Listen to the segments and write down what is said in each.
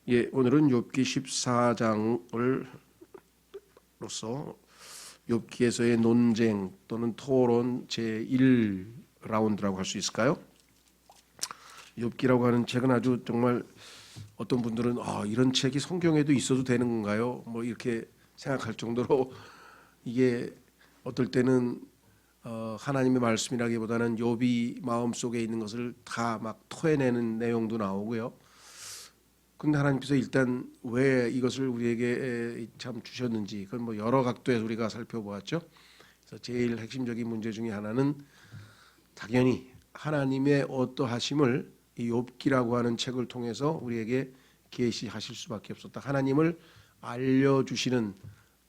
예, 오늘은 욥기 14장을로서 욥기에서의 논쟁 또는 토론 제1라운드라고 할 수 있을까요? 욥기라고 하는 책은 아주 정말 어떤 분들은 이런 책이 성경에도 있어도 되는 건가요? 뭐 이렇게 생각할 정도로 이게 어떨 때는 하나님의 말씀이라기보다는 욥이 마음속에 있는 것을 다 막 토해내는 내용도 나오고요. 근데 하나님께서 일단 왜 이것을 우리에게 참 주셨는지 그건 뭐 여러 각도에서 우리가 살펴보았죠. 그래서 제일 핵심적인 문제 중에 하나는 당연히 하나님의 어떠하심을 이 욥기라고 하는 책을 통해서 우리에게 계시하실 수밖에 없었다. 하나님을 알려주시는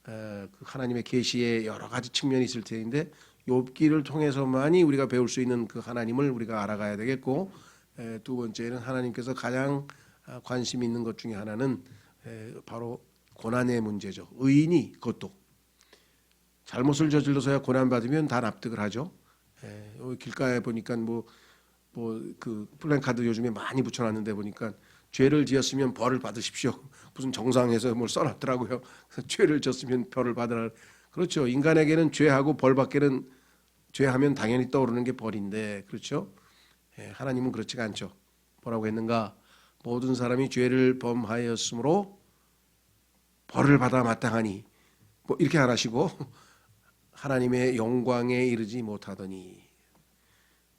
그 하나님의 계시의 여러 가지 측면이 있을 텐데 욥기를 통해서만이 우리가 배울 수 있는 그 하나님을 우리가 알아가야 되겠고, 두 번째는 하나님께서 가장 관심 있는 것 중에 하나는 바로 고난의 문제죠. 의인이 그것도 잘못을 저질러서야 고난 받으면 다 납득을 하죠. 길가에 보니까 뭐 그 플랜카드 요즘에 많이 붙여놨는데 보니까 죄를 지었으면 벌을 받으십시오. 무슨 정상에서 뭘 써놨더라고요. 그래서 죄를 졌으면 벌을 받으라. 그렇죠. 인간에게는 죄하고 벌밖에는 죄하면 당연히 떠오르는 게 벌인데, 그렇죠. 하나님은 그렇지가 않죠. 뭐라고 했는가? 모든 사람이 죄를 범하였으므로 벌을 받아 마땅하니, 뭐 이렇게 안 하시고 하나님의 영광에 이르지 못하더니,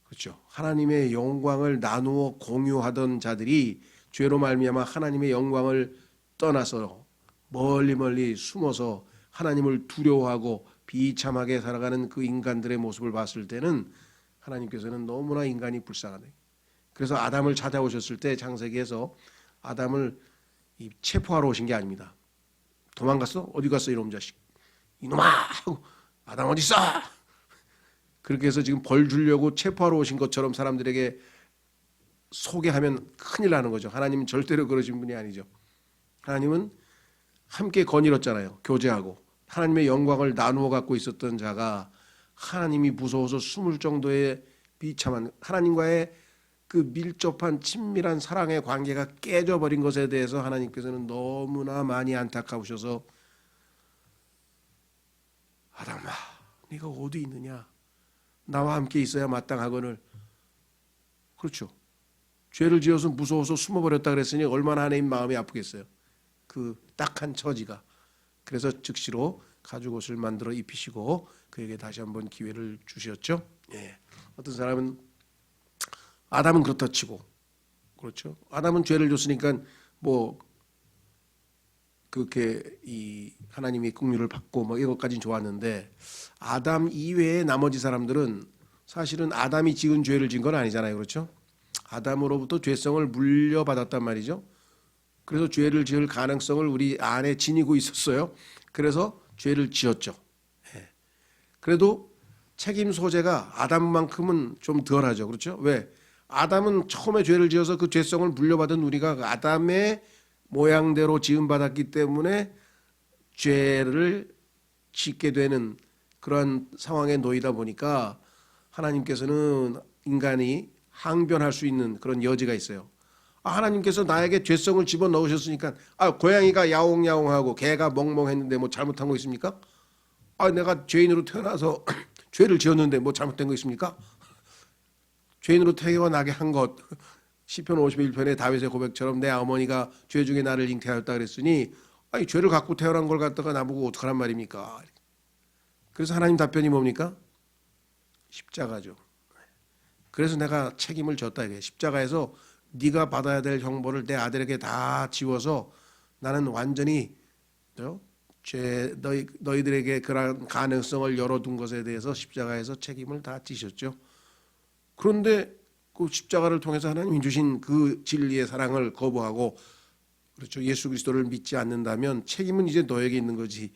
그렇죠. 하나님의 영광을 나누어 공유하던 자들이 죄로 말미암아 하나님의 영광을 떠나서 멀리 숨어서 하나님을 두려워하고 비참하게 살아가는 그 인간들의 모습을 봤을 때는 하나님께서는 너무나 인간이 불쌍하네. 그래서 아담을 찾아오셨을 때 창세기에서 아담을 체포하러 오신 게 아닙니다. 도망갔어? 어디 갔어 이놈 자식? 이놈아! 하고 아담 어디 있어? 그렇게 해서 지금 벌 주려고 체포하러 오신 것처럼 사람들에게 소개하면 큰일 나는 거죠. 하나님은 절대로 그러신 분이 아니죠. 하나님은 함께 거닐었잖아요. 교제하고 하나님의 영광을 나누어 갖고 있었던 자가 하나님이 무서워서 숨을 정도의 비참한 하나님과의 그 밀접한 친밀한 사랑의 관계가 깨져버린 것에 대해서 하나님께서는 너무나 많이 안타까우셔서 아담아, 네가 어디 있느냐? 나와 함께 있어야 마땅하거늘. 그렇죠. 죄를 지어서 무서워서 숨어버렸다 그랬으니 얼마나 하나님 마음이 아프겠어요. 그 딱한 처지가. 그래서 즉시로 가죽옷을 만들어 입히시고 그에게 다시 한번 기회를 주셨죠. 어떤 사람은 아담은 그렇다 치고, 그렇죠. 아담은 죄를 줬으니까 뭐 그렇게 이 하나님의 긍휼을 받고 뭐 이것까지는 좋았는데 아담 이외의 나머지 사람들은 사실은 아담이 지은 죄를 지은 건 아니잖아요, 그렇죠? 아담으로부터 죄성을 물려받았단 말이죠. 그래서 죄를 지을 가능성을 우리 안에 지니고 있었어요. 그래서 죄를 지었죠. 그래도 책임 소재가 아담만큼은 좀 덜하죠, 그렇죠? 왜? 아담은 처음에 죄를 지어서 그 죄성을 물려받은 우리가 아담의 모양대로 지음받았기 때문에 죄를 짓게 되는 그런 상황에 놓이다 보니까 하나님께서는 인간이 항변할 수 있는 그런 여지가 있어요. 하나님께서 나에게 죄성을 집어넣으셨으니까 고양이가 야옹야옹하고 개가 멍멍했는데 뭐 잘못한 거 있습니까? 내가 죄인으로 태어나서 죄를 지었는데 뭐 잘못된 거 있습니까? 죄인으로 태어나게 한 것, 시편 51편의 다윗의 고백처럼 내 어머니가 죄 중에 나를 잉태하였다 그랬으니 죄를 갖고 태어난 걸 갖다가 나보고 어떡하란 말입니까? 그래서 하나님 답변이 뭡니까? 십자가죠. 그래서 내가 책임을 졌다 이게. 십자가에서 네가 받아야 될 형벌을 내 아들에게 다 지워서 나는 완전히 너희들에게 그런 가능성을 열어둔 것에 대해서 십자가에서 책임을 다 지셨죠. 그런데 그 십자가를 통해서 하나님이 주신 그 진리의 사랑을 거부하고, 그렇죠, 예수 그리스도를 믿지 않는다면 책임은 이제 너에게 있는 거지.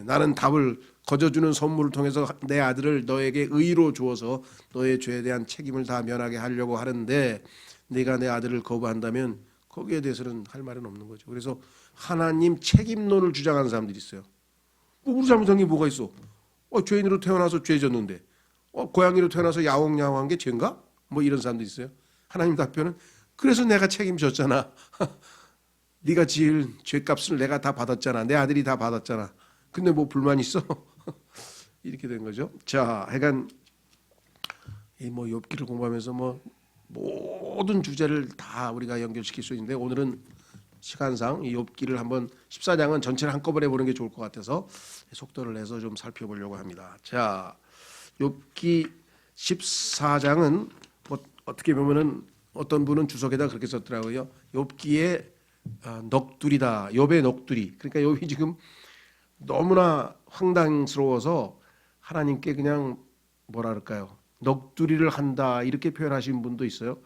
나는 답을 거저주는 선물을 통해서 내 아들을 너에게 의로 주어서 너의 죄에 대한 책임을 다 면하게 하려고 하는데 네가 내 아들을 거부한다면 거기에 대해서는 할 말은 없는 거죠. 그래서 하나님 책임론을 주장하는 사람들이 있어요. 우리 잘못한 게 뭐가 있어? 죄인으로 태어나서 죄 졌는데 고양이로 태어나서 야옹야옹한 게 죄인가? 뭐 이런 사람도 있어요. 하나님 답변은 그래서 내가 책임졌잖아. 네가 지을 죄값을 내가 다 받았잖아. 내 아들이 다 받았잖아. 근데 뭐 불만 있어? 이렇게 된 거죠. 자, 하여간 이 뭐 욥기를 공부하면서 뭐 모든 주제를 다 우리가 연결시킬 수 있는데 오늘은 시간상 이 욥기를 한번 14장은 전체를 한꺼번에 보는 게 좋을 것 같아서 속도를 내서 좀 살펴보려고 합니다. 자, 욥기 14장은 뭐 어떻게 보면은 어떤 분은 주석에다 그렇게 썼더라고요. 욥기의 넋두리다. 욥의 넋두리. 그러니까 욥이 지금 너무나 황당스러워서 하나님께 그냥 뭐라 그럴까요? 넋두리를 한다 이렇게 표현하신 분도 있어요.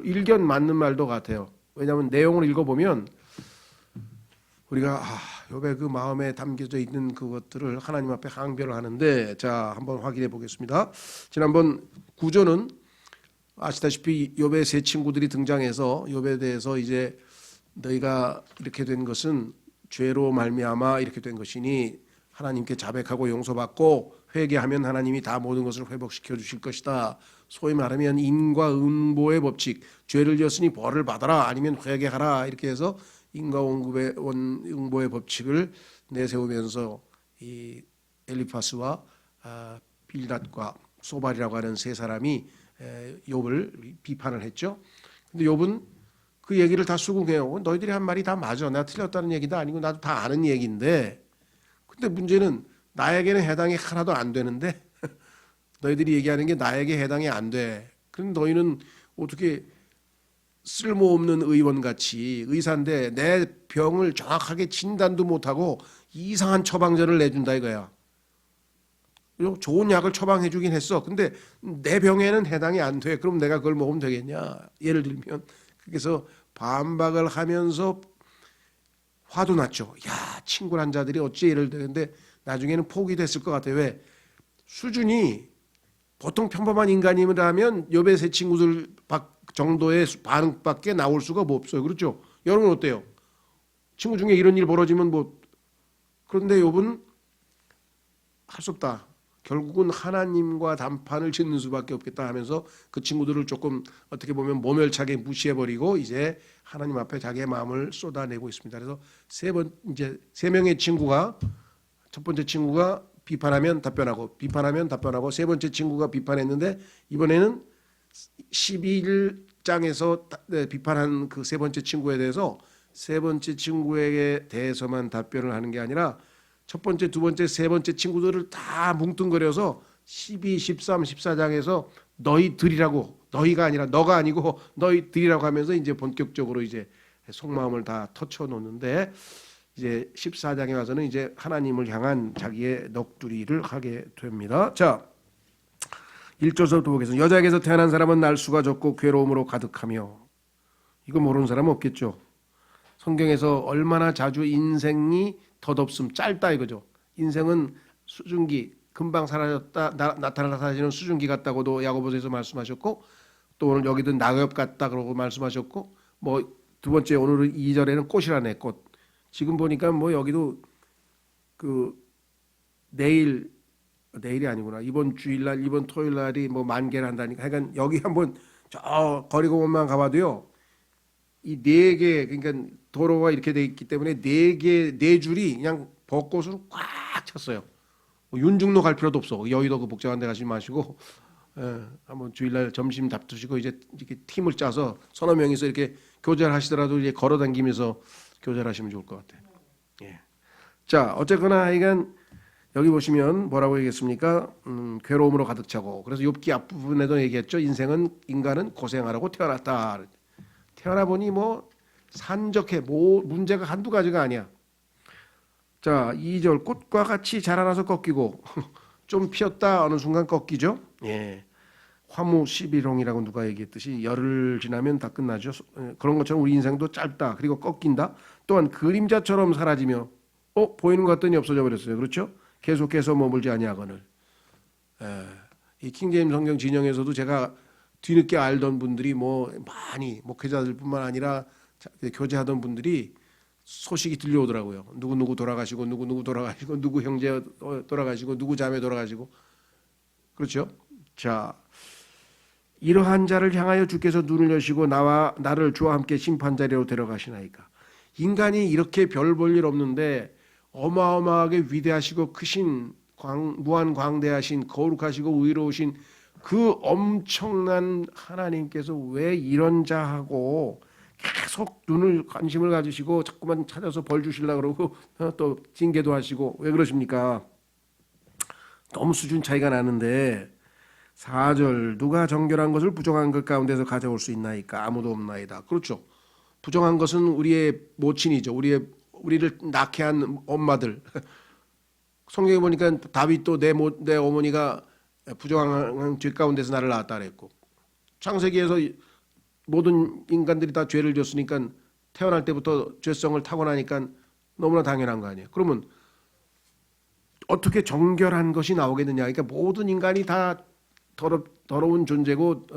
일견 맞는 말도 같아요. 왜냐하면 내용을 읽어보면 우리가 욥의 그 마음에 담겨져 있는 그것들을 하나님 앞에 항변을 하는데, 자 한번 확인해 보겠습니다. 지난번 구조는 아시다시피 욥의 세 친구들이 등장해서 욥에 대해서 이제 너희가 이렇게 된 것은 죄로 말미암아 이렇게 된 것이니 하나님께 자백하고 용서받고 회개하면 하나님이 다 모든 것을 회복시켜 주실 것이다. 소위 말하면 인과 응보의 법칙, 죄를 지었으니 벌을 받아라 아니면 회개하라 이렇게 해서 인과 응보의 법칙을 내세우면서 이 엘리파스와 빌닷과 소발이라고 하는 세 사람이 욥을 비판을 했죠. 근데 욥은 그 얘기를 다 수긍해요. 너희들이 한 말이 다 맞아. 내가 틀렸다는 얘기도 아니고 나도 다 아는 얘기인데, 근데 문제는 나에게는 해당이 하나도 안 되는데 너희들이 얘기하는 게 나에게 해당이 안 돼. 그럼 너희는 어떻게 쓸모없는 의원같이 의사인데 내 병을 정확하게 진단도 못하고 이상한 처방전을 내준다 이거야. 좋은 약을 처방해 주긴 했어. 근데 내 병에는 해당이 안 돼. 그럼 내가 그걸 먹으면 되겠냐. 예를 들면 그래서 반박을 하면서 화도 났죠. 야, 친구란 자들이 어찌 예를 들는데 나중에는 포기됐을 것 같아요. 왜? 수준이 보통 평범한 인간이라면 욥의 세 친구들 정도의 반응밖에 나올 수가 없어요. 그렇죠? 여러분 어때요? 친구 중에 이런 일 벌어지면 뭐, 그런데 욥은 할 수 없다. 결국은 하나님과 단판을 짓는 수밖에 없겠다 하면서 그 친구들을 조금 어떻게 보면 모멸차게 무시해버리고 이제 하나님 앞에 자기의 마음을 쏟아내고 있습니다. 그래서 세 명의 친구가, 첫 번째 친구가 비판하면 답변하고 비판하면 답변하고, 세 번째 친구가 비판했는데 이번에는 12장에서 비판한 그 세 번째 친구에 대해서 세 번째 친구에게 대해서만 답변을 하는 게 아니라 첫 번째, 두 번째, 세 번째 친구들을 다 뭉뚱그려서 12, 13, 14장에서 너희들이라고, 너희가 아니라 너가 아니고 너희들이라고 하면서 이제 본격적으로 이제 속마음을 다 터쳐 놓는데, 이제 14장에 와서는 이제 하나님을 향한 자기의 넋두리를 하게 됩니다. 자, 1절부터 보겠습니다. 여자에게서 태어난 사람은 날수가 적고 괴로움으로 가득하며. 이거 모르는 사람은 없겠죠. 성경에서 얼마나 자주 인생이 덧없음, 짧다 이거죠. 인생은 수증기, 금방 사라졌다, 나타나 사라지는 수증기 같다고도 야고보서에서 말씀하셨고, 또 오늘 여기도 낙엽 같다 그러고 말씀하셨고, 뭐 두 번째 오늘은 2절에는 꽃이라네, 꽃. 지금 보니까 뭐 여기도 그 내일이 아니구나. 이번 주일날, 이번 토요일날이 뭐 만개를 한다니까. 그러니까 여기 한번 저 거리공원만 가봐도요. 이 네 개, 그러니까 도로가 이렇게 돼 있기 때문에 네 줄이 그냥 벚꽃으로 꽉 찼어요. 뭐 윤중로 갈 필요도 없어. 여의도 그 복잡한 데 가지 마시고, 한번 주일날 점심 잡수시고 이제 이렇게 팀을 짜서 서너 명이서 이렇게 교제를 하시더라도 이제 걸어다니면서 교제를 하시면 좋을 것 같아요. 예. 자, 어쨌거나 이건 여기 보시면 뭐라고 얘기했습니까? 괴로움으로 가득 차고. 그래서 욥기 앞부분에도 얘기했죠. 인간은 고생하라고 태어났다. 태어나 보니 뭐 산적해, 뭐 문제가 한두 가지가 아니야. 자, 2절 꽃과 같이 자라나서 꺾이고 좀 피었다 어느 순간 꺾이죠. 예. 화무 11홍이라고 누가 얘기했듯이 열흘 지나면 다 끝나죠. 그런 것처럼 우리 인생도 짧다. 그리고 꺾인다. 또한 그림자처럼 사라지며 보이는 것 같더니 없어져 버렸어요. 그렇죠? 계속해서 머물지 아니하거늘. 이 킹제임스 성경 진영에서도 제가 뒤늦게 알던 분들이 뭐 많이 목회자들뿐만 아니라 교제하던 분들이 소식이 들려오더라고요. 누구 돌아가시고 누구 돌아가시고 누구 형제 돌아가시고 누구 자매 돌아가시고. 그렇죠? 자, 이러한 자를 향하여 주께서 눈을 여시고 나와 나를 주와 함께 심판자리로 데려가시나이까. 인간이 이렇게 별 볼 일 없는데 어마어마하게 위대하시고 크신 무한 광대하신 거룩하시고 의로우신 그 엄청난 하나님께서 왜 이런 자하고 계속 눈을 관심을 가지시고 자꾸만 찾아서 벌 주시려고 그러고 또 징계도 하시고 왜 그러십니까? 너무 수준 차이가 나는데 4절 누가 정결한 것을 부정한 것 가운데서 가져올 수 있나이까 아무도 없나이다. 그렇죠. 부정한 것은 우리의 모친이죠. 우리를 낳게 한 엄마들. 성경에 보니까 다윗도 내 어머니가 부정한 죄 가운데서 나를 낳았다 그랬고 창세기에서 모든 인간들이 다 죄를 졌으니까 태어날 때부터 죄성을 타고나니까 너무나 당연한 거 아니에요. 그러면 어떻게 정결한 것이 나오겠느냐. 그러니까 모든 인간이 다 더러운 존재고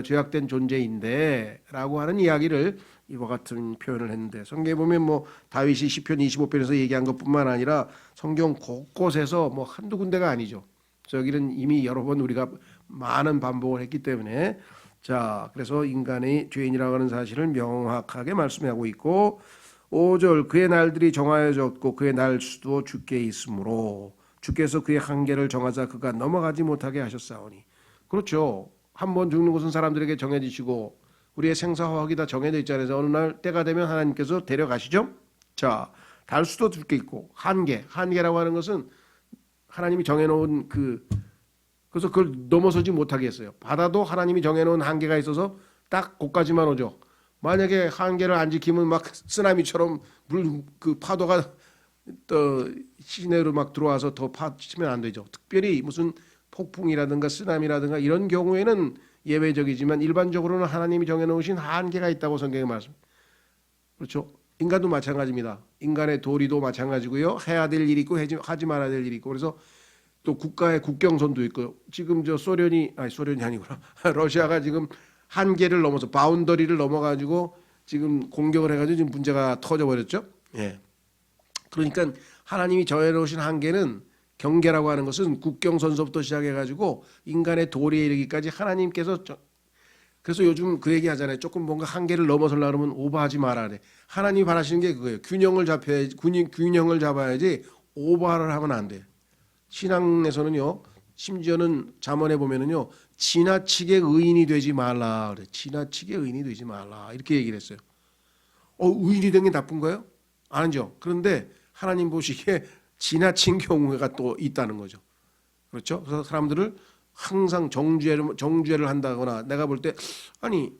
죄악된 존재인데 라고 하는 이야기를 이와 같은 표현을 했는데 성경에 보면 뭐 다윗이 시편 25편에서 얘기한 것뿐만 아니라 성경 곳곳에서 뭐 한두 군데가 아니죠. 저기는 이미 여러 번 우리가 많은 반복을 했기 때문에 자 그래서 인간의 죄인이라고 하는 사실을 명확하게 말씀하고 있고 5절 그의 날들이 정하여졌고 그의 날수도 주께 있으므로 주께서 그의 한계를 정하자 그가 넘어가지 못하게 하셨사오니 그렇죠. 한 번 죽는 것은 사람들에게 정해지시고 우리의 생사화학이 다 정해져 있잖아요. 어느 날 때가 되면 하나님께서 데려가시죠. 자 달수도 주께 있고 한계라고 하는 것은 하나님이 정해놓은 그래서 그걸 넘어서지 못하게 했어요. 바다도 하나님이 정해놓은 한계가 있어서 딱 거기까지만 오죠. 만약에 한계를 안 지키면 막 쓰나미처럼 파도가 또 시내로 막 들어와서 더 파치면 안 되죠. 특별히 무슨 폭풍이라든가 쓰나미라든가 이런 경우에는 예외적이지만 일반적으로는 하나님이 정해놓으신 한계가 있다고 성경에 말씀. 그렇죠. 인간도 마찬가지입니다. 인간의 도리도 마찬가지고요. 해야 될 일이 있고 하지 말아야 될 일이 있고 그래서 또 국가의 국경선도 있고요. 지금 소련이 아니구나. 러시아가 지금 한계를 넘어서 바운더리를 넘어가지고 지금 공격을 해가지고 지금 문제가 터져버렸죠. 예. 그러니까 하나님이 정해놓으신 한계는 경계라고 하는 것은 국경선서부터 시작해가지고 인간의 도리에 이르기까지 하나님께서 그래서 요즘 그 얘기 하잖아요. 조금 뭔가 한계를 넘어서려고 하면 오버하지 말아야 돼. 하나님이 바라시는 게 그거예요. 균형을 잡아야지 오버를 하면 안 돼. 신앙에서는요. 심지어는 잠언에 보면은요. 지나치게 의인이 되지 말라 그래. 지나치게 의인이 되지 말라. 이렇게 얘기를 했어요. 의인이 된 게 나쁜 거예요? 아니죠. 그런데 하나님 보시기에 지나친 경우가 또 있다는 거죠. 그렇죠? 그래서 사람들을 항상 정죄를 한다거나 내가 볼 때 아니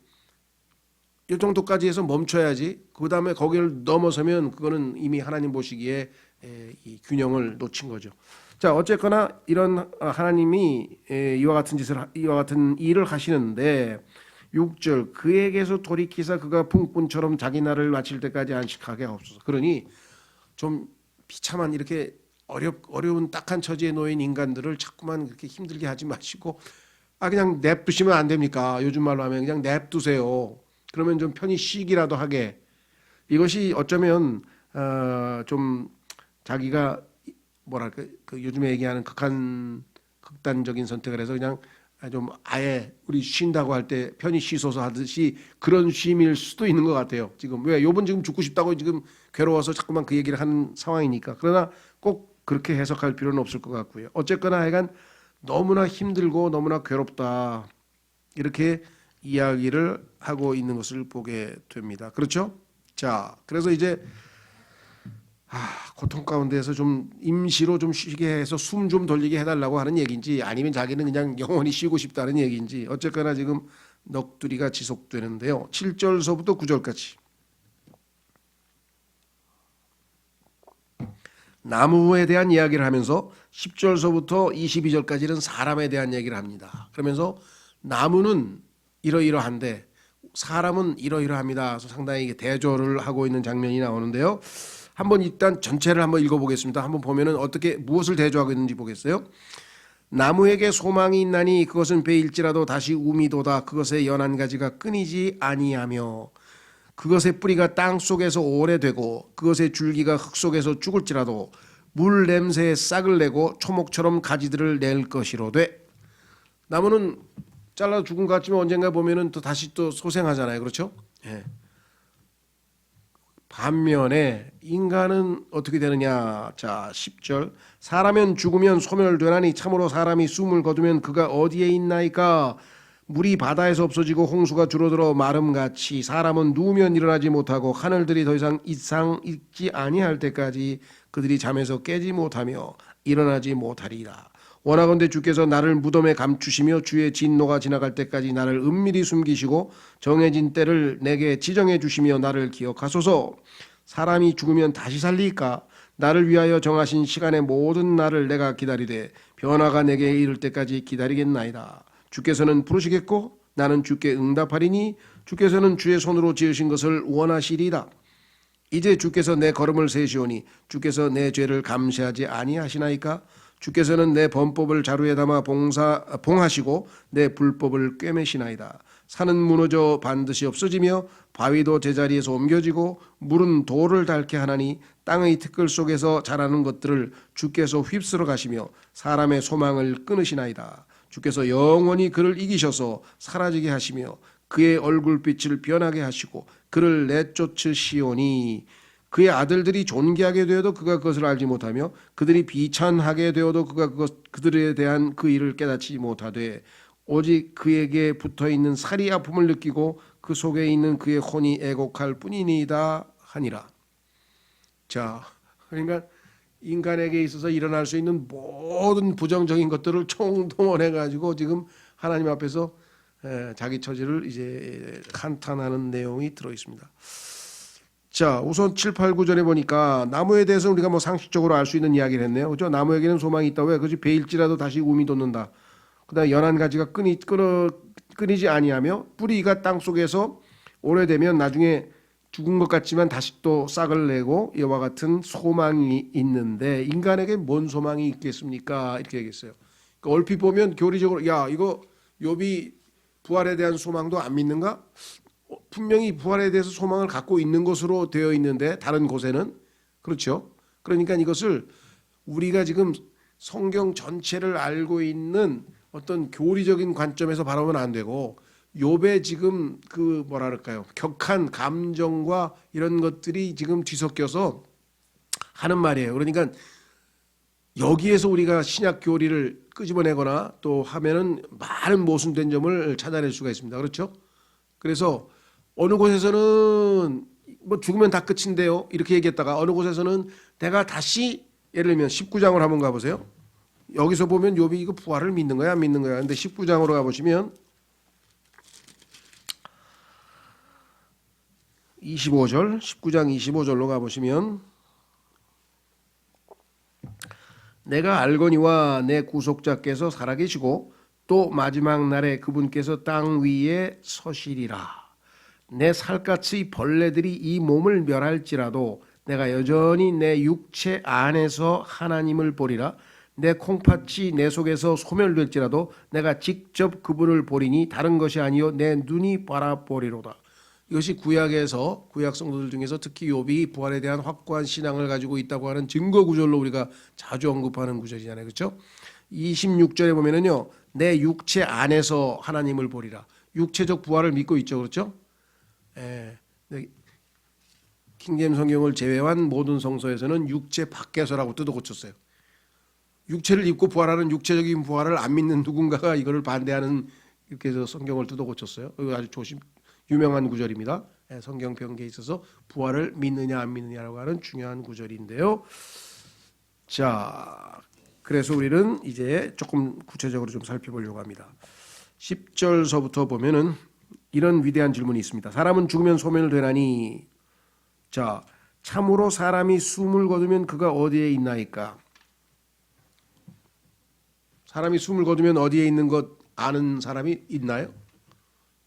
이 정도까지 해서 멈춰야지 그 다음에 거기를 넘어서면 그거는 이미 하나님 보시기에 이 균형을 놓친 거죠. 자 어쨌거나 이런 하나님이 이와 같은 일을 하시는데 6절 그에게서 돌이키사 그가 풍뿐처럼 자기 날을 마칠 때까지 안식하게 하옵소서. 그러니 좀 비참한 이렇게 어려운 딱한 처지에 놓인 인간들을 자꾸만 그렇게 힘들게 하지 마시고 그냥 냅두시면 안 됩니까? 요즘 말로 하면 그냥 냅두세요. 그러면 좀 편히 쉬기라도 하게. 이것이 어쩌면 좀 자기가 뭐랄까 요즘에 얘기하는 극단적인 선택을 해서 그냥 좀 아예 우리 쉰다고 할 때 편히 쉬소서 하듯이 그런 쉼일 수도 있는 것 같아요. 지금 왜 요번 지금 죽고 싶다고 지금 괴로워서 자꾸만 그 얘기를 하는 상황이니까. 그러나 꼭 그렇게 해석할 필요는 없을 것 같고요. 어쨌거나 하여간 너무나 힘들고 너무나 괴롭다 이렇게 이야기를 하고 있는 것을 보게 됩니다. 그렇죠? 자, 그래서 이제 고통 가운데에서 좀 임시로 좀 쉬게 해서 숨 좀 돌리게 해달라고 하는 얘기인지 아니면 자기는 그냥 영원히 쉬고 싶다는 얘기인지 어쨌거나 지금 넋두리가 지속되는데요. 7절서부터 9절까지 나무에 대한 이야기를 하면서 10절서부터 22절까지는 사람에 대한 얘기를 합니다. 그러면서 나무는 이러이러한데 사람은 이러이러합니다. 그래서 상당히 대조를 하고 있는 장면이 나오는데요. 한번 일단 전체를 한번 읽어보겠습니다. 한번 보면은 어떻게 무엇을 대조하고 있는지 보겠어요. 나무에게 소망이 있나니 그것은 베일지라도 다시 우미도다. 그것의 연한 가지가 끊이지 아니하며 그것의 뿌리가 땅 속에서 오래되고 그것의 줄기가 흙 속에서 죽을지라도 물 냄새에 싹을 내고 초목처럼 가지들을 낼 것이로되. 나무는 잘라 죽은 것 같지만 언젠가 보면은 또 다시 또 소생하잖아요. 그렇죠? 예. 반면에 인간은 어떻게 되느냐? 자, 10절. 사람은 죽으면 소멸되나니 참으로 사람이 숨을 거두면 그가 어디에 있나이까? 물이 바다에서 없어지고 홍수가 줄어들어 마름같이 사람은 누우면 일어나지 못하고 하늘들이 더 이상 있지 아니할 때까지 그들이 잠에서 깨지 못하며 일어나지 못하리라. 원하건대 주께서 나를 무덤에 감추시며 주의 진노가 지나갈 때까지 나를 은밀히 숨기시고 정해진 때를 내게 지정해 주시며 나를 기억하소서. 사람이 죽으면 다시 살리까? 나를 위하여 정하신 시간의 모든 날을 내가 기다리되 변화가 내게 이를 때까지 기다리겠나이다. 주께서는 부르시겠고 나는 주께 응답하리니 주께서는 주의 손으로 지으신 것을 원하시리이다. 이제 주께서 내 걸음을 세시오니 주께서 내 죄를 감시하지 아니하시나이까? 주께서는 내 범법을 자루에 담아 봉하시고 내 불법을 꿰매시나이다. 산은 무너져 반드시 없어지며 바위도 제자리에서 옮겨지고 물은 돌을 닳게 하나니 땅의 티끌 속에서 자라는 것들을 주께서 휩쓸어 가시며 사람의 소망을 끊으시나이다. 주께서 영원히 그를 이기셔서 사라지게 하시며 그의 얼굴빛을 변하게 하시고 그를 내쫓으시오니 그의 아들들이 존귀하게 되어도 그가 그것을 알지 못하며 그들이 비천하게 되어도 그가 그들에 대한 그 일을 깨닫지 못하되 오직 그에게 붙어있는 살이 아픔을 느끼고 그 속에 있는 그의 혼이 애곡할 뿐이니이다 하니라. 자, 그러니까 인간에게 있어서 일어날 수 있는 모든 부정적인 것들을 총동원해 가지고 지금 하나님 앞에서 자기 처지를 이제 한탄하는 내용이 들어 있습니다. 자, 우선 7, 8, 9절에 보니까 나무에 대해서 우리가 뭐 상식적으로 알 수 있는 이야기를 했네요. 그죠? 나무에게는 소망이 있다. 왜? 그지? 베일지라도 다시 움이 돋는다. 그다음에 연한 가지가 끊이지 아니하며 뿌리가 땅 속에서 오래되면 나중에 죽은 것 같지만 다시 또 싹을 내고 이와 같은 소망이 있는데 인간에게 뭔 소망이 있겠습니까? 이렇게 얘기했어요. 그러니까 얼핏 보면 교리적으로 야 이거 욥이 부활에 대한 소망도 안 믿는가? 분명히 부활에 대해서 소망을 갖고 있는 것으로 되어 있는데 다른 곳에는 그렇죠. 그러니까 이것을 우리가 지금 성경 전체를 알고 있는 어떤 교리적인 관점에서 바라보면 안 되고 욥의 지금 그 뭐랄까요 격한 감정과 이런 것들이 지금 뒤섞여서 하는 말이에요. 그러니까 여기에서 우리가 신약 교리를 끄집어내거나 또 하면은 많은 모순된 점을 찾아낼 수가 있습니다. 그렇죠? 그래서 어느 곳에서는 뭐 죽으면 다 끝인데요 이렇게 얘기했다가 어느 곳에서는 내가 다시 예를 들면 19장을 한번 가보세요. 여기서 보면 욥이 이거 부활을 믿는 거야 안 믿는 거야. 근데 19장으로 가보시면 25절 19장 25절로 가보시면 내가 알거니와 내 구속자께서 살아계시고 또 마지막 날에 그분께서 땅 위에 서시리라. 내 살갗의 벌레들이 이 몸을 멸할지라도 내가 여전히 내 육체 안에서 하나님을 보리라. 내 콩팥이 내 속에서 소멸될지라도 내가 직접 그분을 보리니 다른 것이 아니요 내 눈이 바라보리로다. 이것이 구약에서 구약 성도들 중에서 특히 욥이 부활에 대한 확고한 신앙을 가지고 있다고 하는 증거 구절로 우리가 자주 언급하는 구절이잖아요. 그렇죠? 26절에 보면은요. 내 육체 안에서 하나님을 보리라. 육체적 부활을 믿고 있죠. 그렇죠? 예. 킹제임 성경을 제외한 모든 성서에서는 육체 밖에서라고 뜯어 고쳤어요. 육체를 입고 부활하는 육체적인 부활을 안 믿는 누군가가 이거를 반대하는 이렇게 해서 성경을 뜯어 고쳤어요. 이거 아주 유명한 구절입니다. 성경 변기에 있어서 부활을 믿느냐 안 믿느냐라고 하는 중요한 구절인데요. 자, 그래서 우리는 이제 조금 구체적으로 좀 살펴보려고 합니다. 10절서부터 보면은 이런 위대한 질문이 있습니다. 사람은 죽으면 소멸되나니 자, 참으로 사람이 숨을 거두면 그가 어디에 있나이까? 사람이 숨을 거두면 어디에 있는 것 아는 사람이 있나요?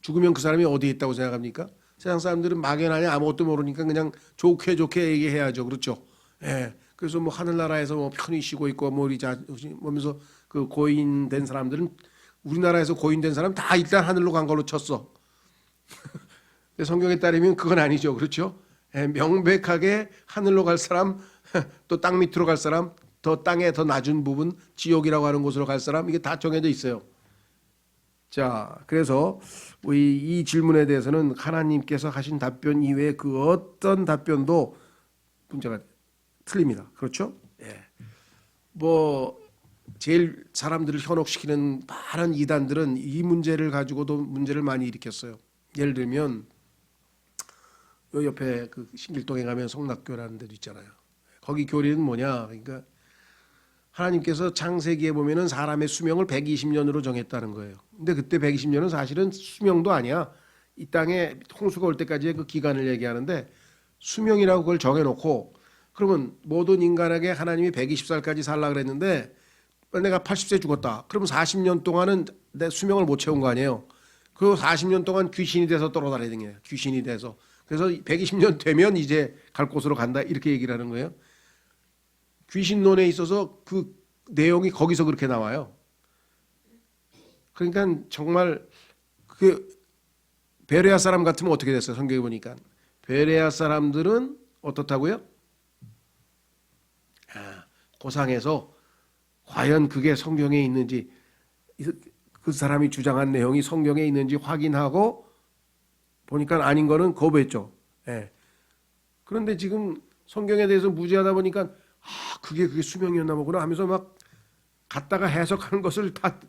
죽으면 그 사람이 어디에 있다고 생각합니까? 세상 사람들은 막연하니 아무것도 모르니까 그냥 좋게 얘기해야죠. 그렇죠? 예. 그래서 뭐 하늘나라에서 뭐 편히 쉬고 있고 뭐 뭐면서 그 고인된 사람들은 우리나라에서 고인된 사람 다 일단 하늘로 간 걸로 쳤어. 성경에 따르면 그건 아니죠. 그렇죠? 예, 명백하게 하늘로 갈 사람, 또 땅 밑으로 갈 사람, 더 땅의 더 낮은 부분, 지옥이라고 하는 곳으로 갈 사람 이게 다 정해져 있어요. 자, 그래서 우리 이 질문에 대해서는 하나님께서 하신 답변 이외에 그 어떤 답변도 문제가 틀립니다. 그렇죠? 예. 뭐 제일 사람들을 현혹시키는 많은 이단들은 이 문제를 가지고도 문제를 많이 일으켰어요. 예를 들면 요 옆에 그 신길동에 가면 성락교라는 데도 있잖아요. 거기 교리는 뭐냐? 그러니까 하나님께서 창세기에 보면은 사람의 수명을 120년으로 정했다는 거예요. 근데 그때 120년은 사실은 수명도 아니야. 이 땅에 홍수가 올 때까지의 그 기간을 얘기하는데 수명이라고 그걸 정해놓고 그러면 모든 인간에게 하나님이 120살까지 살라 그랬는데 내가 80세 죽었다. 그러면 40년 동안은 내 수명을 못 채운 거 아니에요. 그 40년 동안 귀신이 돼서 떨어다니는 거예요. 귀신이 돼서. 그래서 120년 되면 이제 갈 곳으로 간다. 이렇게 얘기를 하는 거예요. 귀신론에 있어서 그 내용이 거기서 그렇게 나와요. 그러니까 정말 그 베레아 사람 같으면 어떻게 됐어요? 성경에 보니까 베레아 사람들은 어떻다고요? 고상해서 과연 그게 성경에 있는지 그 사람이 주장한 내용이 성경에 있는지 확인하고 보니까 아닌 거는 거부했죠. 예. 그런데 지금 성경에 대해서 무지하다 보니까 그게 수명이었나 보구나 하면서 막 갖다가 해석하는 것을 다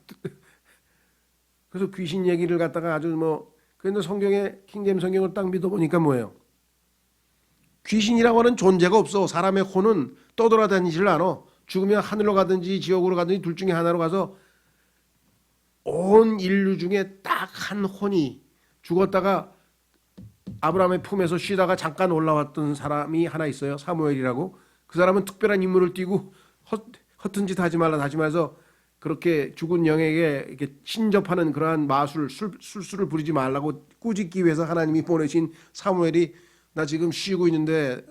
그래서 귀신 얘기를 갖다가 아주 뭐 그런데 성경에 킹제임 성경을 딱 믿어보니까 뭐예요? 귀신이라고 하는 존재가 없어. 사람의 혼은 떠돌아다니질 않아. 죽으면 하늘로 가든지 지옥으로 가든지 둘 중에 하나로 가서 온 인류 중에 딱 한 혼이 죽었다가 아브라함의 품에서 쉬다가 잠깐 올라왔던 사람이 하나 있어요. 사무엘이라고. 그 사람은 특별한 임무를 띠고 허튼 짓 하지 말라 다시 말해서 그렇게 죽은 영에게 이렇게 신접하는 그러한 마술 술수를 부리지 말라고 꾸짖기 위해서 하나님이 보내신 사무엘이 나 지금 쉬고 있는데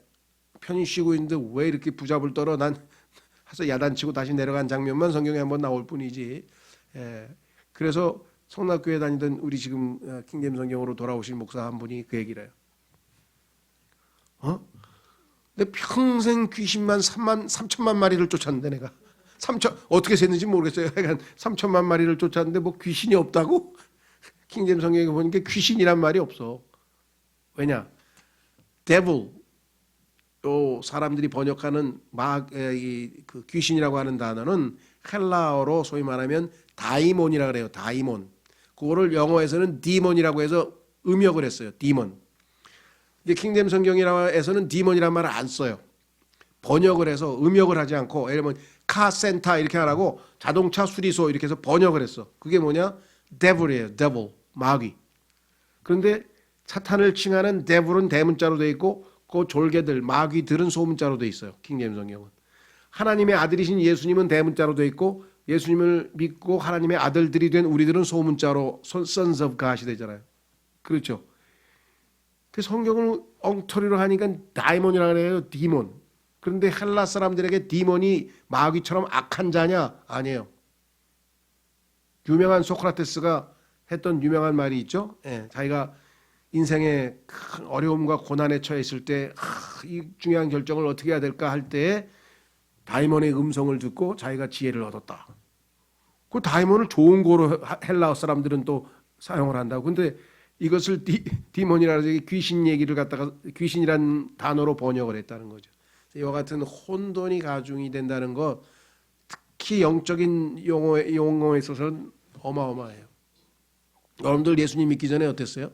편히 쉬고 있는데 왜 이렇게 부잡을 떨어 난 해서 야단치고 다시 내려간 장면만 성경에 한번 나올 뿐이지. 예. 그래서 성락교회 다니던 우리 지금 킹제임 성경으로 돌아오신 목사 한 분이 그 얘기를 해요. 근데 평생 귀신만 3천만 마리를 쫓았는데 내가 3천 어떻게 셌는지 모르겠어요. 약간 3천만 마리를 쫓았는데 뭐 귀신이 없다고? 킹제임 성경에 보니까 귀신이란 말이 없어. 왜냐? devil 또 사람들이 번역하는 그 귀신이라고 하는 단어는 헬라어로 소위 말하면 다이몬이라 그래요. 다이몬. 그거를 영어에서는 디몬이라고 해서 음역을 했어요. 디몬. 근데 킹제임 성경이라서는 디몬이란 말을 안 써요. 번역을 해서 음역을 하지 않고 예를 들면 카센터 이렇게 하라고 자동차 수리소 이렇게 해서 번역을 했어. 그게 뭐냐? devil이에요. devil. 마귀. 그런데 사탄을 칭하는 devil은 대문자로 돼 있고 그 졸개들 마귀들은 소문자로 돼 있어요. 킹제임 성경은. 하나님의 아들이신 예수님은 대문자로 돼 있고 예수님을 믿고 하나님의 아들들이 된 우리들은 소문자로 sons of God이 되잖아요. 그렇죠. 그 성경을 엉터리로 하니까 다이몬이라고 해요. 디몬. 그런데 헬라 사람들에게 디몬이 마귀처럼 악한 자냐? 아니에요. 유명한 소크라테스가 했던 유명한 말이 있죠. 예, 자기가 인생의 큰 어려움과 고난에 처했을 때 이 중요한 결정을 어떻게 해야 될까 할 때에 다이몬의 음성을 듣고 자기가 지혜를 얻었다. 그 다이몬을 좋은 거로 헬라 사람들은 또 사용을 한다고. 근데 이것을 디몬이라는 귀신 얘기를 갖다가 귀신이라는 단어로 번역을 했다는 거죠. 이와 같은 혼돈이 가중이 된다는 것, 특히 영적인 용어에 있어서는 어마어마해요. 여러분들 예수님 믿기 전에 어땠어요?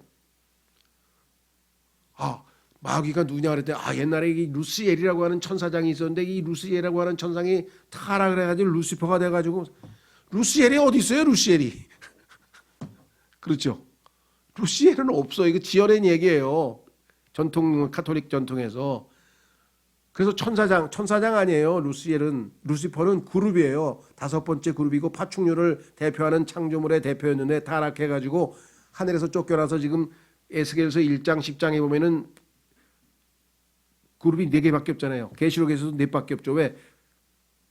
마귀가 누구냐 그랬더니 옛날에 이 루시엘이라고 하는 천사장이 있었는데 이 루시엘이라고 하는 천상이 타락을 해가지고 루시퍼가 돼가지고 루시엘이 어디 있어요? 루시엘이 그렇죠. 루시엘은 없어. 이거 지어낸 얘기예요. 전통 카톨릭 전통에서. 그래서 천사장 아니에요. 루시퍼는 그룹이에요. 5번째 그룹이고 파충류를 대표하는 창조물의 대표였는데 타락해가지고 하늘에서 쫓겨나서 지금 에스겔서 1장 10장에 보면은 그룹이 4개밖에 없잖아요. 계시록에서도 4밖에 없죠. 왜?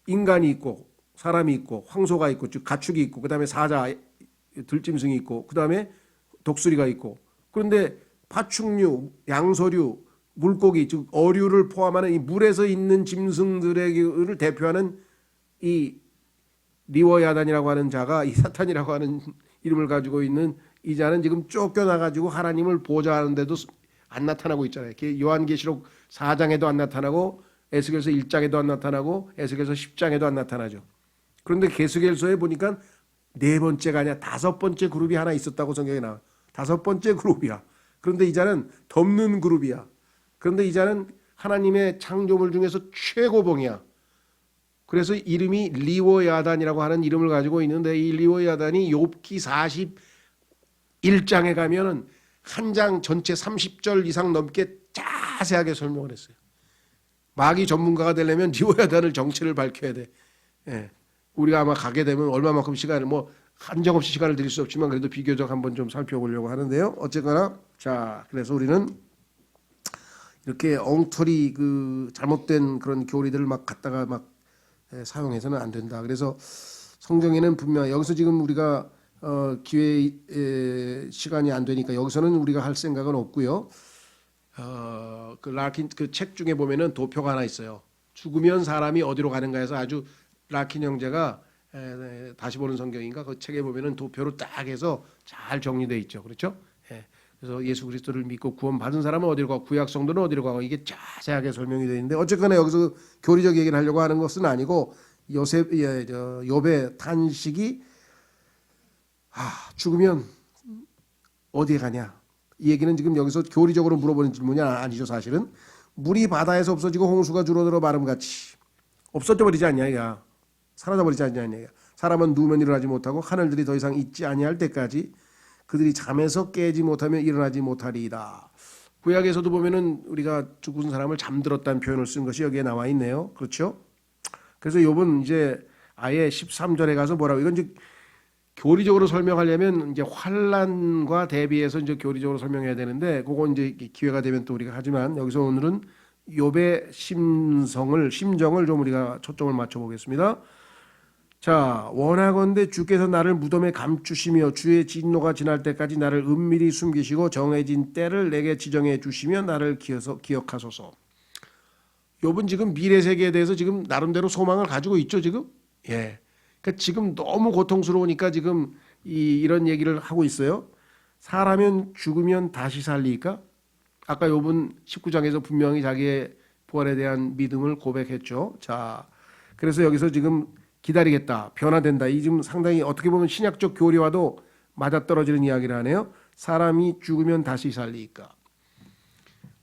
인간이 있고 사람이 있고 황소가 있고 즉 가축이 있고 그다음에 사자 들짐승이 있고 그다음에 독수리가 있고 그런데 파충류, 양서류, 물고기 즉 어류를 포함하는 이 물에서 있는 짐승들을 대표하는 이 리워야단이라고 하는 자가 이 사탄이라고 하는 이름을 가지고 있는 이 자는 지금 쫓겨나가지고 하나님을 보좌하는데도 안 나타나고 있잖아요. 요한계시록 4장에도 안 나타나고 에스겔서 1장에도 안 나타나고 에스겔서 10장에도 안 나타나죠. 그런데 계스겔서에 보니까 네 번째가 아니라 다섯 번째 그룹이 하나 있었다고 성경에 나와. 다섯 번째 그룹이야. 그런데 이 자는 덮는 그룹이야. 그런데 이 자는 하나님의 창조물 중에서 최고봉이야. 그래서 이름이 리워야단이라고 하는 이름을 가지고 있는데 이 리워야단이 욥기 41장에 가면은 한 장 전체 30절 이상 넘게 자세하게 설명을 했어요. 마귀 전문가가 되려면 리워야단을 정체를 밝혀야 돼. 예. 우리가 아마 가게 되면 얼마만큼 시간을 뭐 한정없이 시간을 드릴 수 없지만 그래도 비교적 한번 좀 살펴보려고 하는데요. 어쨌거나 자 그래서 우리는 이렇게 엉터리 그 잘못된 그런 교리들을 막 갖다가 막 사용해서는 안 된다. 그래서 성경에는 분명 여기서 지금 우리가 기회 시간이 안 되니까 여기서는 우리가 할 생각은 없고요. 그 라킨 그 책 중에 보면은 도표가 하나 있어요. 죽으면 사람이 어디로 가는가 해서 아주 라킨 형제가 다시 보는 성경인가 그 책에 보면은 도표로 딱 해서 잘 정리되어 있죠. 그렇죠? 예. 그래서 예수 그리스도를 믿고 구원 받은 사람은 어디로 가고 구약 성도는 어디로 가고 이게 자세하게 설명이 되어 있는데 어쨌거나 여기서 교리적 얘기를 하려고 하는 것은 아니고 욥의 탄식이 죽으면 어디에 가냐 이 얘기는 지금 여기서 교리적으로 물어보는 질문이 아니죠. 사실은 물이 바다에서 없어지고 홍수가 줄어들어 마름같이 없어져 버리지 않냐 이야. 사라져 버리지 않냐 이야. 사람은 누우면 일어나지 못하고 하늘들이 더 이상 있지 아니할 때까지 그들이 잠에서 깨지 못하면 일어나지 못하리이다. 구약에서도 보면은 우리가 죽은 사람을 잠들었다는 표현을 쓴 것이 여기에 나와 있네요. 그렇죠? 그래서 욥은 이제 아예 13절에 가서 뭐라고 이건 이제 교리적으로 설명하려면 이제 환란과 대비해서 이제 교리적으로 설명해야 되는데 그건 이제 기회가 되면 또 우리가 하지만 여기서 오늘은 욥의 심정을 좀 우리가 초점을 맞춰 보겠습니다. 자, 원하건대 주께서 나를 무덤에 감추시며 주의 진노가 지날 때까지 나를 은밀히 숨기시고 정해진 때를 내게 지정해 주시며 나를 기억하소서. 욥은 지금 미래 세계에 대해서 지금 나름대로 소망을 가지고 있죠, 지금. 예. 그러니까 지금 너무 고통스러우니까 지금 이런 얘기를 하고 있어요. 사람은 죽으면 다시 살리까? 아까 욥은 19장에서 분명히 자기의 부활에 대한 믿음을 고백했죠. 자, 그래서 여기서 지금 기다리겠다, 변화된다. 이 지금 상당히 어떻게 보면 신약적 교리와도 맞아떨어지는 이야기를 하네요. 사람이 죽으면 다시 살리까?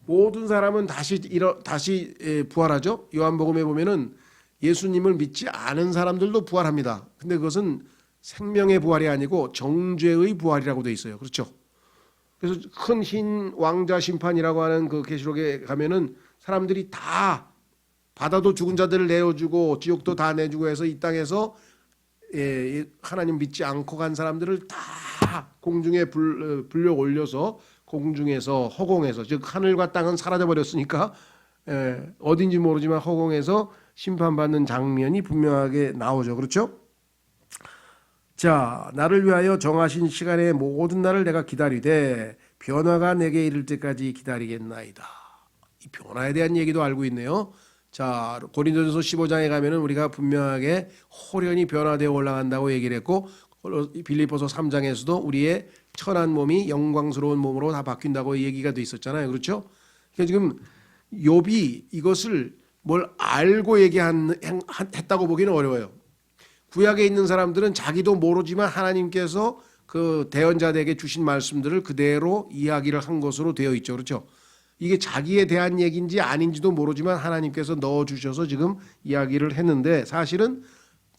모든 사람은 다시 부활하죠. 요한복음에 보면은 예수님을 믿지 않은 사람들도 부활합니다. 근데 그것은 생명의 부활이 아니고 정죄의 부활이라고 돼 있어요. 그렇죠? 그래서 큰 흰 왕자 심판이라고 하는 그 계시록에 가면은 사람들이 다 바다도 죽은 자들을 내어주고 지옥도 다 내주고 해서 이 땅에서 하나님 믿지 않고 간 사람들을 다 공중에 불려 올려서 공중에서 허공에서 즉 하늘과 땅은 사라져 버렸으니까 어딘지 모르지만 허공에서 심판받는 장면이 분명하게 나오죠. 그렇죠? 자, 나를 위하여 정하신 시간의 모든 날을 내가 기다리되 변화가 내게 이를 때까지 기다리겠나이다. 이 변화에 대한 얘기도 알고 있네요. 자, 고린도전서 15장에 가면은 우리가 분명하게 호련히 변화되어 올라간다고 얘기를 했고 빌립보서 3장에서도 우리의 천한 몸이 영광스러운 몸으로 다 바뀐다고 얘기가 돼 있었잖아요. 그렇죠? 그러니까 지금 욥이 이것을 뭘 알고 했다고 보기는 어려워요. 구약에 있는 사람들은 자기도 모르지만 하나님께서 그 대언자들에게 주신 말씀들을 그대로 이야기를 한 것으로 되어 있죠. 그렇죠? 이게 자기에 대한 얘기인지 아닌지도 모르지만 하나님께서 넣어주셔서 지금 이야기를 했는데 사실은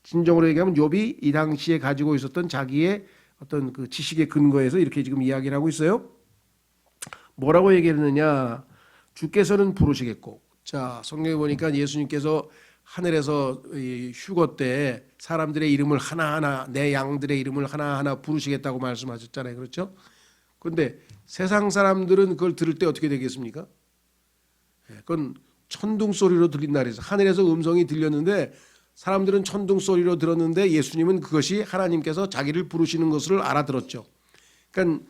진정으로 얘기하면 욥이 이 당시에 가지고 있었던 자기의 어떤 그 지식의 근거에서 이렇게 지금 이야기를 하고 있어요. 뭐라고 얘기했느냐? 주께서는 부르시겠고, 자 성경에 보니까 예수님께서 하늘에서 휴거 때 사람들의 이름을 하나하나 내 양들의 이름을 하나하나 부르시겠다고 말씀하셨잖아요. 그렇죠? 그런데 세상 사람들은 그걸 들을 때 어떻게 되겠습니까? 그건 천둥 소리로 들린다 그래서 하늘에서 음성이 들렸는데 사람들은 천둥 소리로 들었는데 예수님은 그것이 하나님께서 자기를 부르시는 것을 알아들었죠. 그러니까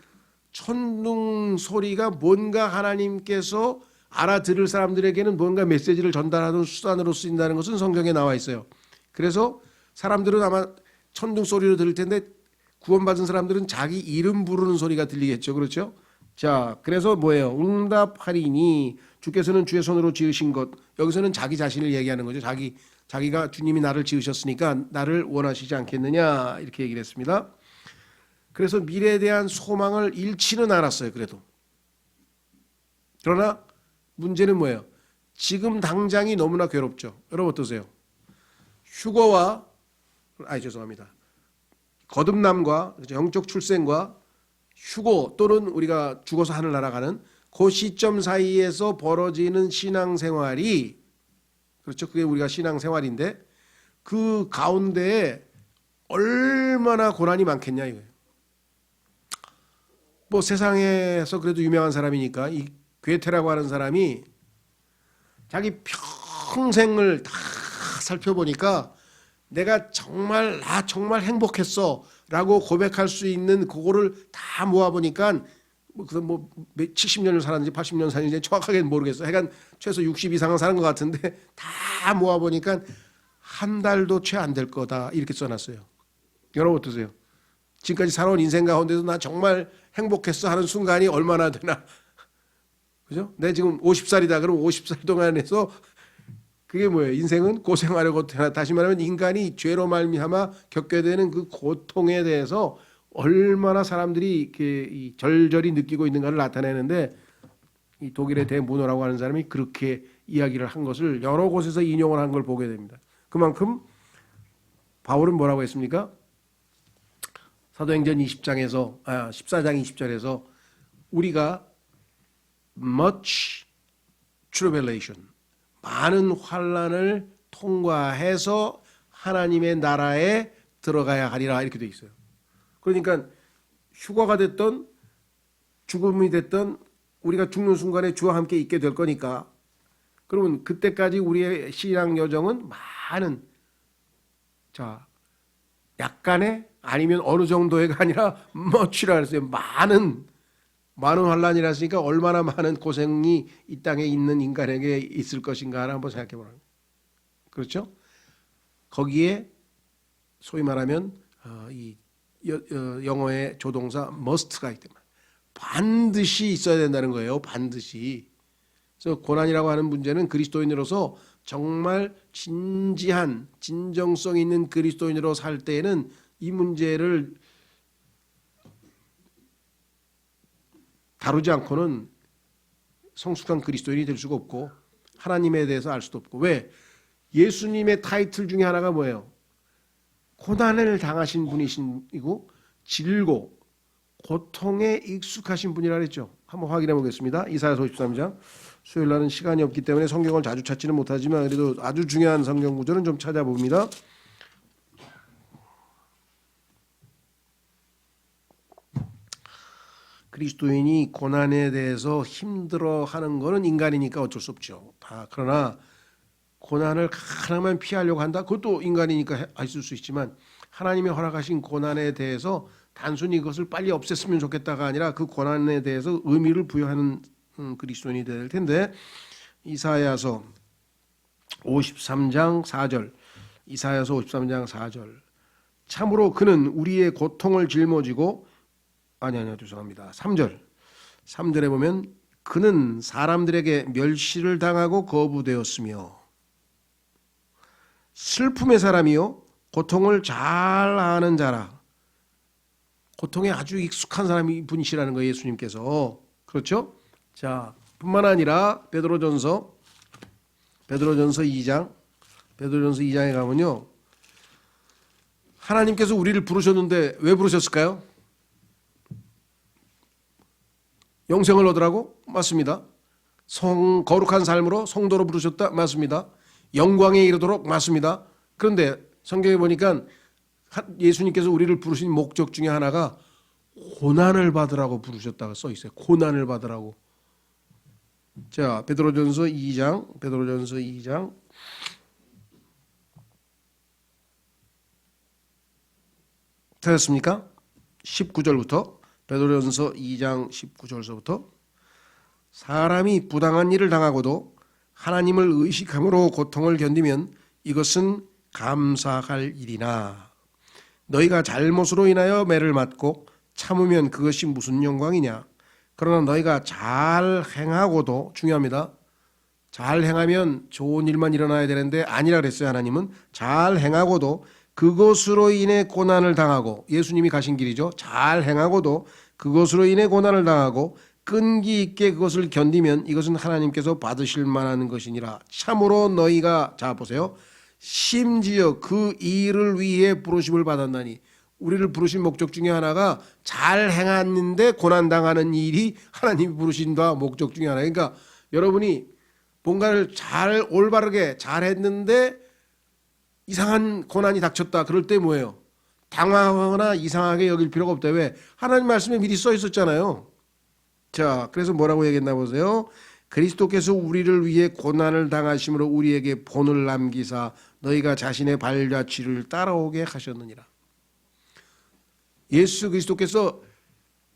천둥 소리가 뭔가 하나님께서 알아들을 사람들에게는 뭔가 메시지를 전달하는 수단으로 쓰인다는 것은 성경에 나와 있어요. 그래서 사람들은 아마 천둥 소리로 들을 텐데 구원받은 사람들은 자기 이름 부르는 소리가 들리겠죠. 그렇죠? 자, 그래서 뭐예요? 응답하리니 주께서는 주의 손으로 지으신 것. 여기서는 자기 자신을 얘기하는 거죠. 자기가 주님이 나를 지으셨으니까 나를 원하시지 않겠느냐 이렇게 얘기를 했습니다. 그래서 미래에 대한 소망을 잃지는 않았어요. 그래도. 그러나 문제는 뭐예요? 지금 당장이 너무나 괴롭죠. 여러분 어떠세요? 휴거와 죄송합니다. 거듭남과 영적 출생과 휴거 또는 우리가 죽어서 하늘 날아가는 그 시점 사이에서 벌어지는 신앙생활이 그렇죠. 그게 우리가 신앙생활인데 그 가운데에 얼마나 고난이 많겠냐 이거예요. 뭐 세상에서 그래도 유명한 사람이니까 이 괴테라고 하는 사람이 자기 평생을 다 살펴보니까 내가 정말 행복했어 라고 고백할 수 있는 그거를 다 모아보니까 뭐 70년을 살았는지 80년 살았는지 정확하게는 모르겠어요. 하여간 최소 60 이상은 사는 것 같은데 다 모아보니까 한 달도 채 안 될 거다 이렇게 써놨어요. 여러분 어떠세요? 지금까지 살아온 인생 가운데서 나 정말 행복했어 하는 순간이 얼마나 되나. 그죠? 내 지금 50살이다 그럼 50살 동안에서 그게 뭐예요? 인생은 고생하려고 태어나. 다시 말하면 인간이 죄로 말미암아 겪게 되는 그 고통에 대해서 얼마나 사람들이 이렇게 절절히 느끼고 있는가를 나타내는데 이 독일의 대문호라고 하는 사람이 그렇게 이야기를 한 것을 여러 곳에서 인용을 한 걸 보게 됩니다. 그만큼 바울은 뭐라고 했습니까? 사도행전 14장 20절에서 우리가 much tribulation 많은 환난을 통과해서 하나님의 나라에 들어가야 하리라 이렇게 돼 있어요. 그러니까 휴가가 됐던 죽음이 됐던 우리가 죽는 순간에 주와 함께 있게 될 거니까 그러면 그때까지 우리의 신앙 여정은 많은 약간의 아니면 어느 정도의가 아니라 much라 했어요. 많은 환란이라 했으니까 얼마나 많은 고생이 이 땅에 있는 인간에게 있을 것인가를 한번 생각해 보라는 거예요. 그렇죠? 거기에 소위 말하면 이 영어의 조동사 must가 있단 말이에요. 반드시 있어야 된다는 거예요. 반드시. 그래서 고난이라고 하는 문제는 그리스도인으로서 정말 진지한 진정성 있는 그리스도인으로 살 때에는 이 문제를 다루지 않고는 성숙한 그리스도인이 될 수가 없고 하나님에 대해서 알 수도 없고. 왜? 예수님의 타이틀 중에 하나가 뭐예요? 고난을 당하신 분이시고 질고 고통에 익숙하신 분이라 그랬죠. 한번 확인해 보겠습니다. 이사야서 53장. 수요일 날은 시간이 없기 때문에 성경을 자주 찾지는 못하지만 그래도 아주 중요한 성경 구절은 좀 찾아봅니다. 그리스도인이 고난에 대해서 힘들어하는 것은 인간이니까 어쩔 수 없죠. 그러나 고난을 하나만 피하려고 한다? 그것도 인간이니까 있을 수 있지만 하나님이 허락하신 고난에 대해서 단순히 그것을 빨리 없앴으면 좋겠다가 아니라 그 고난에 대해서 의미를 부여하는 그리스도인이 될 텐데 이사야서 53장 4절 이사야서 53장 4절 참으로 그는 우리의 고통을 짊어지고 죄송합니다. 3절에 보면 그는 사람들에게 멸시를 당하고 거부되었으며 슬픔의 사람이요 고통을 잘 아는 자라. 고통에 아주 익숙한 사람이 분이시라는 거예요. 예수님께서. 그렇죠? 자, 뿐만 아니라 베드로전서 2장에 가면요. 하나님께서 우리를 부르셨는데 왜 부르셨을까요? 영생을 얻으라고? 맞습니다. 거룩한 삶으로 성도로 부르셨다? 맞습니다. 영광에 이르도록? 맞습니다. 그런데 성경에 보니까 예수님께서 우리를 부르신 목적 중에 하나가 고난을 받으라고 부르셨다고 써 있어요. 고난을 받으라고. 자, 베드로전서 2장 찾았습니까? 19절부터 베드로전서 2장 19절서부터 사람이 부당한 일을 당하고도 하나님을 의식함으로 고통을 견디면 이것은 감사할 일이나 너희가 잘못으로 인하여 매를 맞고 참으면 그것이 무슨 영광이냐. 그러나 너희가 잘 행하고도, 중요합니다. 잘 행하면 좋은 일만 일어나야 되는데 아니라 그랬어요. 하나님은 잘 행하고도 그것으로 인해 고난을 당하고, 예수님이 가신 길이죠. 잘 행하고도 그것으로 인해 고난을 당하고 끈기 있게 그것을 견디면 이것은 하나님께서 받으실 만한 것이니라. 참으로 너희가, 자 보세요, 심지어 그 일을 위해 부르심을 받았나니. 우리를 부르신 목적 중에 하나가 잘 행했는데 고난당하는 일이 하나님이 부르신 바 목적 중에 하나. 그러니까 여러분이 뭔가를 잘 올바르게 잘했는데 이상한 고난이 닥쳤다. 그럴 때 뭐예요? 당황하거나 이상하게 여길 필요가 없다. 왜? 하나님 말씀에 미리 써 있었잖아요. 자, 그래서 뭐라고 얘기했나 보세요. 그리스도께서 우리를 위해 고난을 당하심으로 우리에게 본을 남기사 너희가 자신의 발자취를 따라오게 하셨느니라. 예수 그리스도께서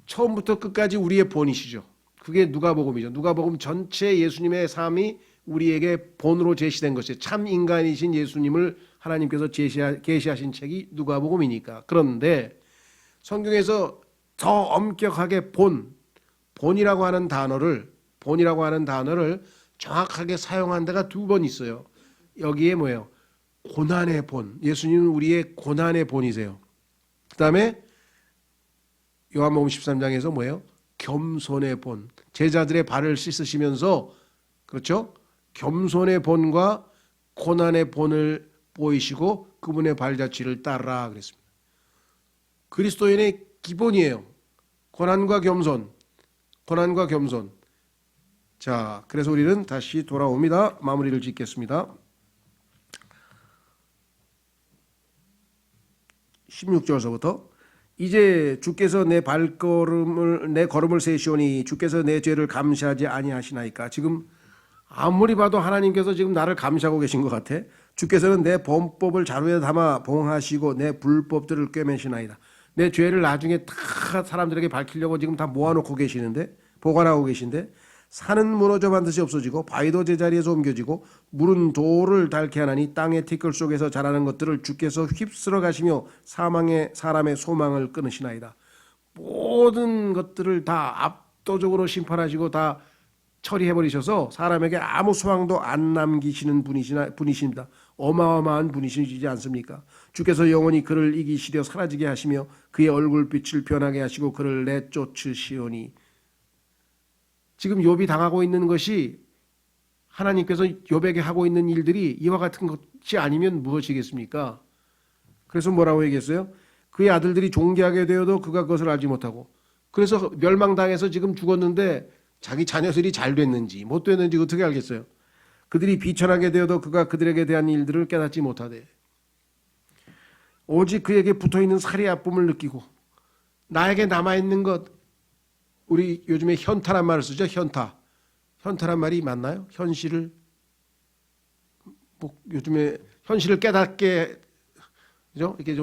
처음부터 끝까지 우리의 본이시죠. 그게 누가복음이죠. 누가복음 전체 예수님의 삶이 우리에게 본으로 제시된 것이에요. 참 인간이신 예수님을 하나님께서 계시하신 책이 누가복음이니까. 그런데 성경에서 더 엄격하게 본이라고 하는 단어를 정확하게 사용한 데가 두 번 있어요. 여기에 뭐예요? 고난의 본. 예수님은 우리의 고난의 본이세요. 그 다음에 요한복음 13장에서 뭐예요? 겸손의 본. 제자들의 발을 씻으시면서, 그렇죠? 겸손의 본과 고난의 본을 보이시고 그분의 발자취를 따르라 그랬습니다. 그리스도인의 기본이에요. 고난과 겸손. 자, 그래서 우리는 다시 돌아옵니다. 마무리를 짓겠습니다. 16절서부터 이제 주께서 내 걸음을 세시오니 주께서 내 죄를 감시하지 아니하시나이까. 지금 아무리 봐도 하나님께서 지금 나를 감시하고 계신 것 같아. 주께서는 내 범법을 자루에 담아 봉하시고 내 불법들을 꿰매시나이다. 내 죄를 나중에 다 사람들에게 밝히려고 지금 다 모아놓고 계시는데, 보관하고 계신데, 산은 무너져 반드시 없어지고 바위도 제자리에서 옮겨지고 물은 돌을 닳게 하나니 땅의 티끌 속에서 자라는 것들을 주께서 휩쓸어 가시며 사망의 사람의 소망을 끊으시나이다. 모든 것들을 다 압도적으로 심판하시고 다 처리해버리셔서 사람에게 아무 소망도 안 남기시는 분이십니다. 어마어마한 분이시지 않습니까? 주께서 영원히 그를 이기시려 사라지게 하시며 그의 얼굴빛을 변하게 하시고 그를 내쫓으시오니. 지금 욥이 당하고 있는 것이 하나님께서 욥에게 하고 있는 일들이 이와 같은 것이 아니면 무엇이겠습니까? 그래서 뭐라고 얘기했어요? 그의 아들들이 존귀하게 되어도 그가 그것을 알지 못하고, 그래서 멸망당해서 지금 죽었는데 자기 자녀들이 잘 됐는지 못 됐는지 어떻게 알겠어요? 그들이 비천하게 되어도 그가 그들에게 대한 일들을 깨닫지 못하되 오직 그에게 붙어있는 살이 아픔을 느끼고 나에게 남아있는 것, 우리 요즘에 현타란 말을 쓰죠. 현타란 말이 맞나요? 현실을, 요즘에 현실을 깨닫게, 그죠? 이렇게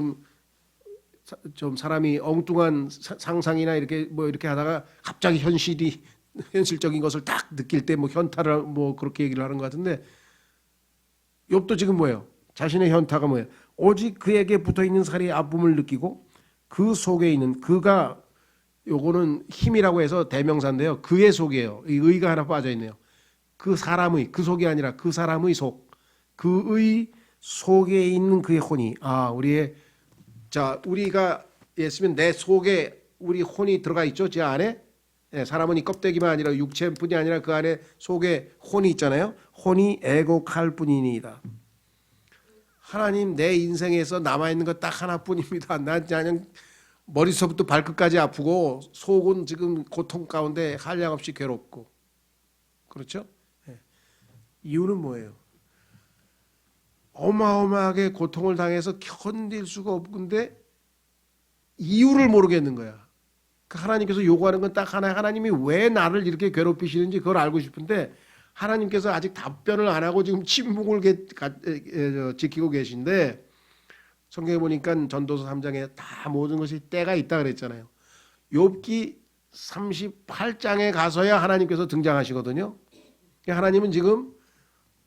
좀 사람이 엉뚱한 상상이나 이렇게 이렇게 하다가 갑자기 현실적인 것을 딱 느낄 때 현타를 그렇게 얘기를 하는 것 같은데, 욥도 지금 뭐예요? 자신의 현타가 뭐예요? 오직 그에게 붙어있는 살이 아픔을 느끼고 그 속에 있는, 그가, 요거는 힘이라고 해서 대명사인데요. 그의 속이에요. 이 의가 하나 빠져 있네요. 그 사람의, 그 속이 아니라 그 사람의 속. 그의 속에 있는 그의 혼이. 우리가 했으면 내 속에 우리 혼이 들어가 있죠. 제 안에. 사람은 이 껍데기만 아니라 육체뿐이 아니라 그 안에 속에 혼이 있잖아요. 혼이 애곡할 뿐이니이다. 하나님, 내 인생에서 남아있는 것 딱 하나뿐입니다. 난 그냥 머리서부터 발끝까지 아프고 속은 지금 고통 가운데 한량없이 괴롭고, 그렇죠? 이유는 뭐예요? 어마어마하게 고통을 당해서 견딜 수가 없는데 이유를 모르겠는 거야. 하나님께서 요구하는 건 딱 하나, 하나님이 왜 나를 이렇게 괴롭히시는지 그걸 알고 싶은데 하나님께서 아직 답변을 안 하고 지금 침묵을 지키고 계신데, 성경에 보니까 전도서 3장에 다 모든 것이 때가 있다 그랬잖아요. 욥기 38장에 가서야 하나님께서 등장하시거든요. 하나님은 지금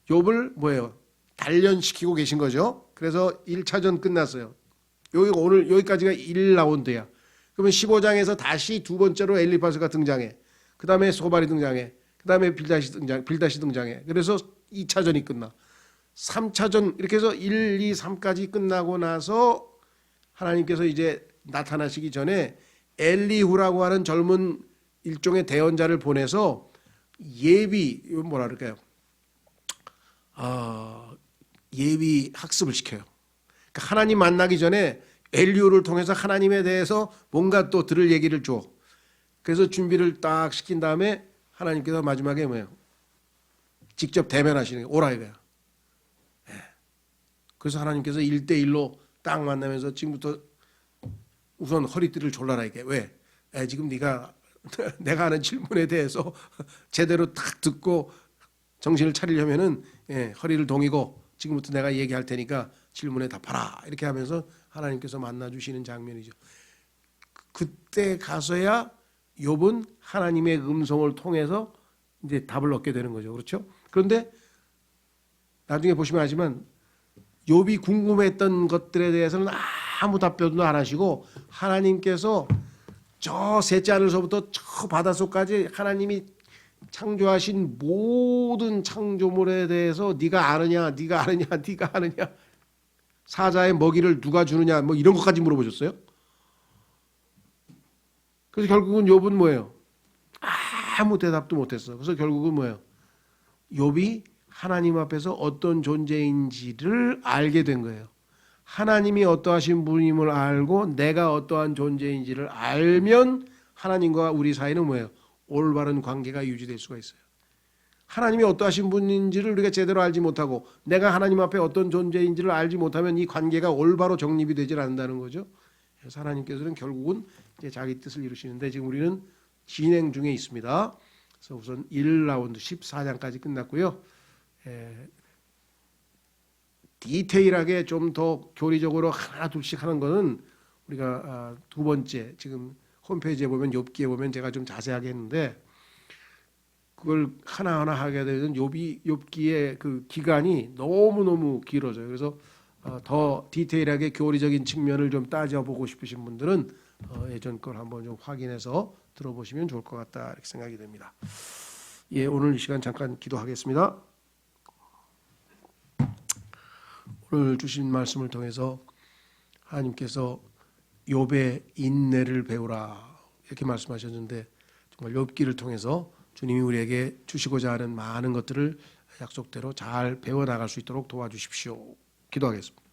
욥을 단련시키고 계신 거죠. 그래서 1차전 끝났어요. 오늘 여기까지가 1라운드야. 그러면 15장에서 다시 두 번째로 엘리파스가 등장해. 그 다음에 소발이 등장해. 그 다음에 빌다시 등장해. 그래서 2차전이 끝나. 3차전 이렇게 해서 1, 2, 3까지 끝나고 나서 하나님께서 이제 나타나시기 전에 엘리후라고 하는 젊은 일종의 대언자를 보내서 예비, 뭐라 그럴까요? 예비 학습을 시켜요. 그러니까 하나님 만나기 전에 엘리후를 통해서 하나님에 대해서 뭔가 또 들을 얘기를 줘. 그래서 준비를 딱 시킨 다음에 하나님께서 마지막에 뭐예요? 직접 대면하시는 게 오라 이거야. 그래서 하나님께서 1대1로 딱 만나면서 지금부터 우선 허리띠를 졸라라 이게 왜? 지금 네가 내가 하는 질문에 대해서 제대로 딱 듣고 정신을 차리려면은 허리를 동이고 지금부터 내가 얘기할 테니까 질문에 답하라 이렇게 하면서 하나님께서 만나주시는 장면이죠. 그때 가서야 욥은 하나님의 음성을 통해서 이제 답을 얻게 되는 거죠. 그렇죠? 그런데 나중에 보시면 알지만 욥이 궁금했던 것들에 대해서는 아무 답변도 안 하시고 하나님께서 저 셋째 하늘서부터 저 바닷속까지 하나님이 창조하신 모든 창조물에 대해서 네가 아느냐, 네가 아느냐, 네가 아느냐, 사자의 먹이를 누가 주느냐, 뭐 이런 것까지 물어보셨어요. 그래서 결국은 욥은 뭐예요? 아무 대답도 못했어. 그래서 결국은 뭐예요? 욥이 하나님 앞에서 어떤 존재인지를 알게 된 거예요. 하나님이 어떠하신 분임을 알고 내가 어떠한 존재인지를 알면 하나님과 우리 사이는 뭐예요? 올바른 관계가 유지될 수가 있어요. 하나님이 어떠하신 분인지를 우리가 제대로 알지 못하고 내가 하나님 앞에 어떤 존재인지를 알지 못하면 이 관계가 올바로 정립이 되질 않는다는 거죠. 그래서 하나님께서는 결국은 이제 자기 뜻을 이루시는데 지금 우리는 진행 중에 있습니다. 그래서 우선 1라운드 14장까지 끝났고요. 디테일하게 좀 더 교리적으로 하나 둘씩 하는 거는 우리가 두 번째 지금 홈페이지에 보면 욥기에 보면 제가 좀 자세하게 했는데 그걸 하나하나 하게 되면 욥기의 그 기간이 너무너무 길어져요. 그래서 더 디테일하게 교리적인 측면을 좀 따져보고 싶으신 분들은 예전 걸 한번 좀 확인해서 들어보시면 좋을 것 같다 이렇게 생각이 됩니다. 예, 오늘 이 시간 잠깐 기도하겠습니다. 오늘 주신 말씀을 통해서 하나님께서 욥의 인내를 배우라 이렇게 말씀하셨는데 정말 욥기를 통해서 주님이 우리에게 주시고자 하는 많은 것들을 약속대로 잘 배워나갈 수 있도록 도와주십시오. 기도하겠습니다.